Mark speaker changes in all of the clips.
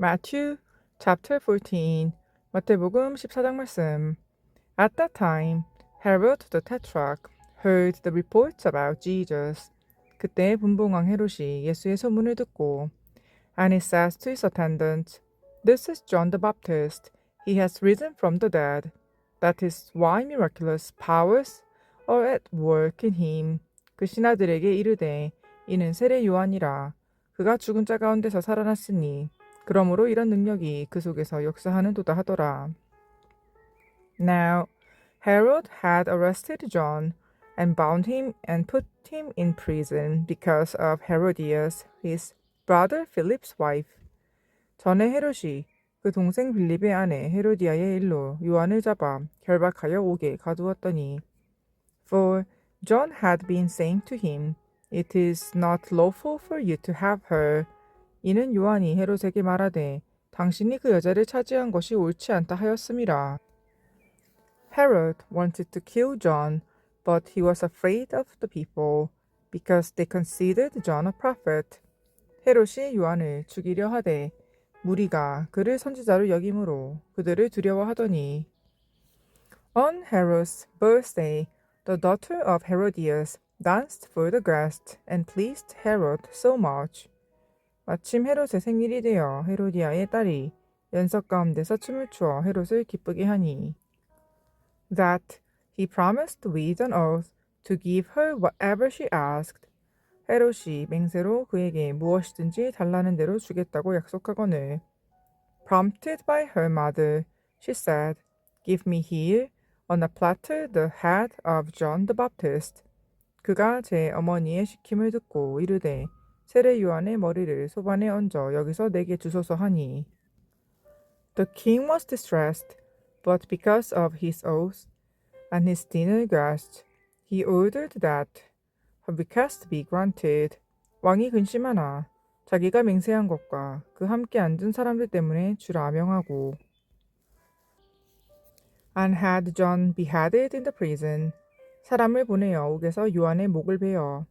Speaker 1: Matthew chapter 14 마태복음 14장 말씀. At that time, Herod the Tetrarch heard the reports about Jesus. 그때 분봉왕 헤롯이 예수의 소문을 듣고 And he says to his attendants, This is John the Baptist. He has risen from the dead. That is why miraculous powers are at work in him. 그 신하들에게 이르되 이는 세례 요한이라. 그가 죽은 자 가운데서 살아났으니 그러므로 이런 능력이 그 속에서 역사하는도다 하더라. Now Herod had arrested John and bound him and put him in prison because of Herodias, his brother Philip's wife. 전에 헤롯이 그 동생 빌립의 아내 헤로디아의 일로 요한을 잡아 결박하여 옥에 가두었더니 For John had been saying to him, It is not lawful for you to have her. 이는 요한이 헤롯에게 말하되 당신이 그 여자를 차지한 것이 옳지 않다 하였음이라. Herod wanted to kill John, but he was afraid of the people, because they considered John a prophet. 헤롯이 요한을 죽이려 하되 무리가 그를 선지자로 여김으로 그들을 두려워하더니 On Herod's birthday, the daughter of Herodias danced for the guests and pleased Herod so much. 마침 헤롯의 생일이 되어 헤로디아의 딸이 연석 가운데서 춤을 추어 헤롯을 기쁘게 하니 That he promised with an oath to give her whatever she asked. 헤롯이 맹세로 그에게 무엇이든지 달라는 대로 주겠다고 약속하거늘 Prompted by her mother, she said, Give me here on a platter the head of John the Baptist. 그가 제 어머니의 시킴을 듣고 이르되 세례 요한의 머리를 소반에 얹어 여기서 내게 주소서 하니 The king was distressed, but because of his oath and his dinner guests, he ordered that her request be granted. 왕이 근심하나 자기가 맹세한 것과 그 함께 앉은 사람들 때문에 주라 명하고 And had John beheaded in the prison. 사람을 보내어 옥에서 요한의 목을 베어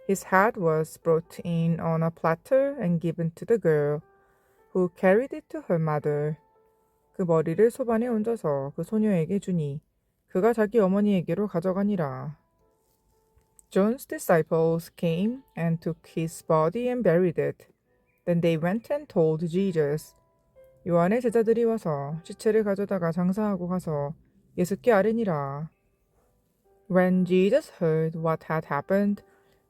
Speaker 1: His head was brought in on a platter and given to the girl, who carried it to her mother. 그 머리를 소반에 얹어서 그 소녀에게 주니 그가 자기 어머니에게로 가져가니라. John's disciples came and took his body and buried it. Then they went and told Jesus. 요한의 제자들이 와서 시체를 가져다가 장사하고 가서 예수께 아뢰니라. When Jesus heard what had happened,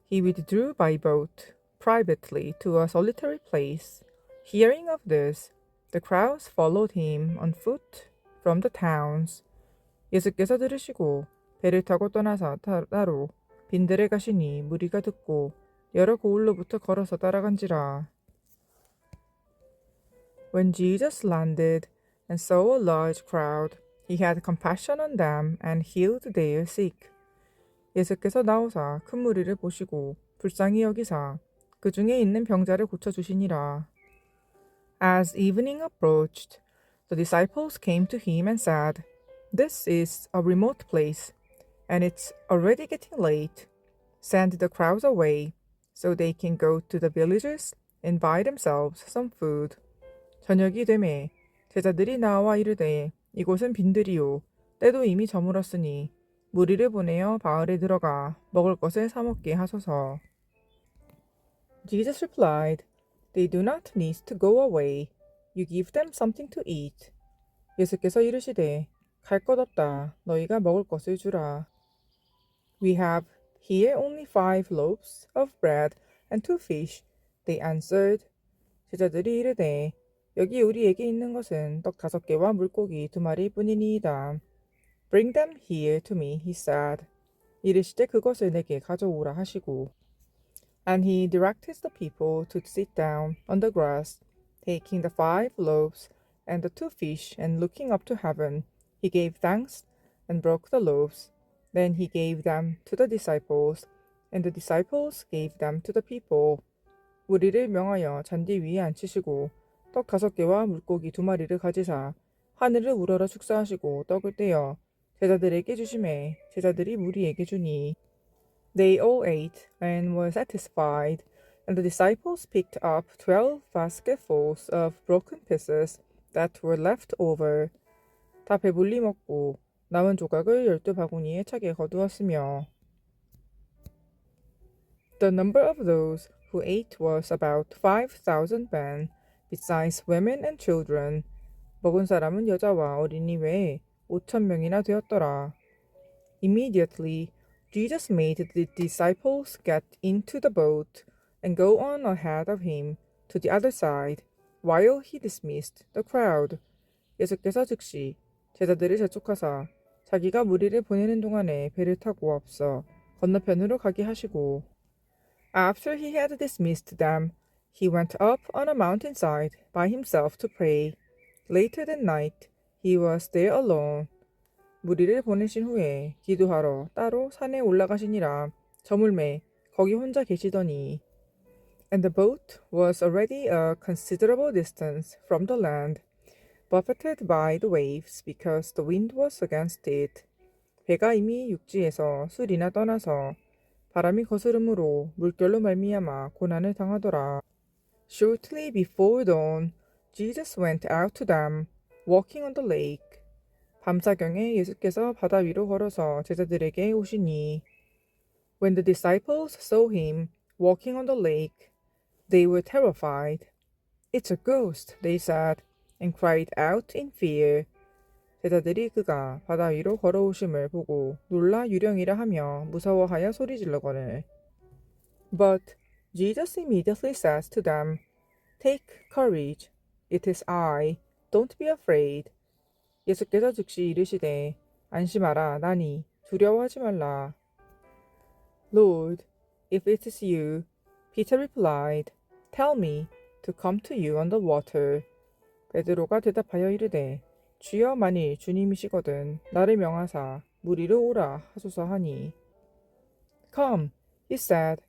Speaker 1: he withdrew by boat privately to a solitary place. Hearing of this, the crowds followed him on foot from the towns. 예수께서 들으시고 배를 타고 떠나서 따로 빈들에 가시니 무리가 듣고 여러 고을로부터 걸어서 따라간지라. When Jesus landed and saw a large crowd, he had compassion on them and healed their sick. 예수께서 나오사 큰 무리를 보시고 불쌍히 여기사 그 중에 있는 병자를 고쳐주시니라. As evening approached, the disciples came to him and said, This is a remote place, and it's already getting late. Send the crowds away, so they can go to the villages and buy themselves some food. 저녁이 되매 제자들이 나와 이르되 이곳은 빈들이요 때도 이미 저물었으니 무리를 보내어 바을에 들어가 먹을 것을 사 먹게 하소서. Jesus replied, They do not need to go away. You give them something to eat. 예수께서 이르시되 갈 것 없다. 너희가 먹을 것을 주라. We have here only 5 loaves of bread and 2 fish. They answered. 제자들이 이르되 여기 우리에게 있는 것은 떡 5개와 물고기 2마리 뿐이니이다. Bring them here to me, he said. 이르시되 그것을 내게 가져오라 하시고. And he directed the people to sit down on the grass, taking the 5 loaves and the 2 fish, and looking up to heaven, he gave thanks and broke the loaves. Then he gave them to the disciples, and the disciples gave them to the people. 우리를 명하여 잔디 위에 앉히시고 떡 5개와 물고기 2마리를 가지사 하늘을 우러러 축사하시고 떡을 떼어 제자들에게 주시매 제자들이 무리에게 주니 They all ate and were satisfied, And the disciples picked up 12 basketfuls of broken pieces that were left over. 다 배불리 먹고 남은 조각을 12바구니에 차게 거두었으며 The number of those who ate was about 5,000 men, besides women and children. 먹은 사람은 여자와 어린이 외에 5,000명이나 되었더라. Immediately, Jesus made the disciples get into the boat and go on ahead of him to the other side, while he dismissed the crowd. 예수께서 즉시 제자들을 재촉하사 자기가 무리를 보내는 동안에 배를 타고 앞서 건너편으로 가게 하시고 After he had dismissed them, he went up on a mountainside by himself to pray. Later that night, he was there alone. 무리를 보내신 후에 기도하러 따로 산에 올라가시니라. 저물매 거기 혼자 계시더니 And the boat was already a considerable distance from the land, buffeted by the waves because the wind was against it. 배가 이미 육지에서 술이나 떠나서 바람이 거스름으로 물결로 말미암아 고난을 당하더라. Shortly before dawn, Jesus went out to them, walking on the lake. 밤사경에 예수께서 바다 위로 걸어서 제자들에게 오시니 When the disciples saw him walking on the lake, they were terrified. It's a ghost, they said, and cried out in fear. 제자들이 그가 바다 위로 걸어오심을 보고 놀라 유령이라 하며 무서워하여 소리질러거늘. But Jesus immediately says to them, Take courage, it is I, don't be afraid. 예수께서 즉시 이르시되 안심하라 나니 두려워하지 말라. Lord, if it is you, Peter replied, Tell me to come to you on the water. 베드로가 대답하여 이르되 주여 만일 주님이시거든 나를 명하사 물 위로 오라 하소서 하니 Come, he said.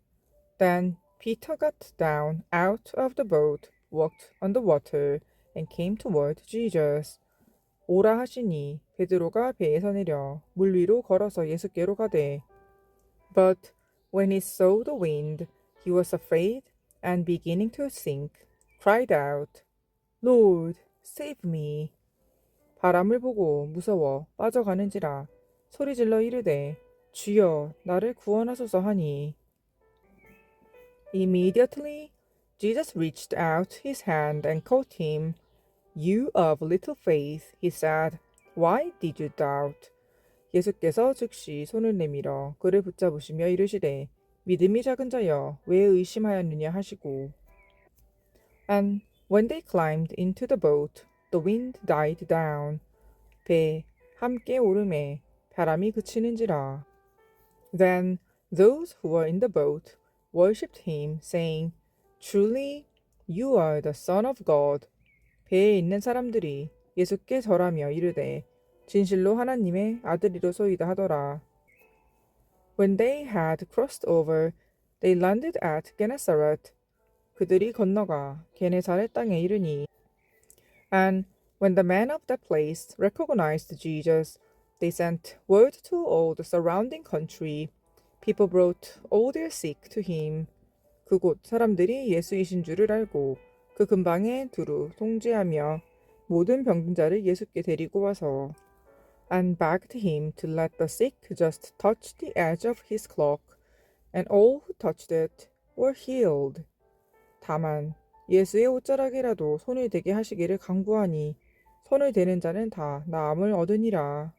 Speaker 1: Then Peter got down out of the boat, walked on the water, and came toward Jesus. 오라 하시니 베드로가 배에서 내려 물 위로 걸어서 예수께로 가되 But when he saw the wind, he was afraid and beginning to sink, cried out, Lord, save me. 바람을 보고 무서워 빠져가는지라 소리질러 이르되 주여 나를 구원하소서 하니 Immediately Jesus reached out his hand and caught him. You of little faith, he said, why did you doubt? 예수께서 즉시 손을 내밀어 그를 붙잡으시며 이르시되 믿음이 작은 자여 왜 의심하였느냐 하시고 And when they climbed into the boat, the wind died down. 배 함께 오름에 바람이 그치는지라. Then those who were in the boat worshipped him, saying, Truly, you are the Son of God. 배에 있는 사람들이 예수께 절하며 이르되 진실로 하나님의 아들이로소이다 하더라. When they had crossed over, they landed at Gennesaret. 그들이 건너가 게네사렛 땅에 이르니 And when the men of that place recognized Jesus, they sent word to all the surrounding country. People brought all their sick to him. 그곳 사람들이 예수이신 줄을 알고 그 근방에 두루 통제하며 모든 병든 자를 예수께 데리고 와서 and begged him to let the sick just touch the edge of his cloak, and all who touched it were healed. 다만 예수의 옷자락이라도 손을 대게 하시기를 간구하니 손을 대는 자는 다 나음을 얻으니라.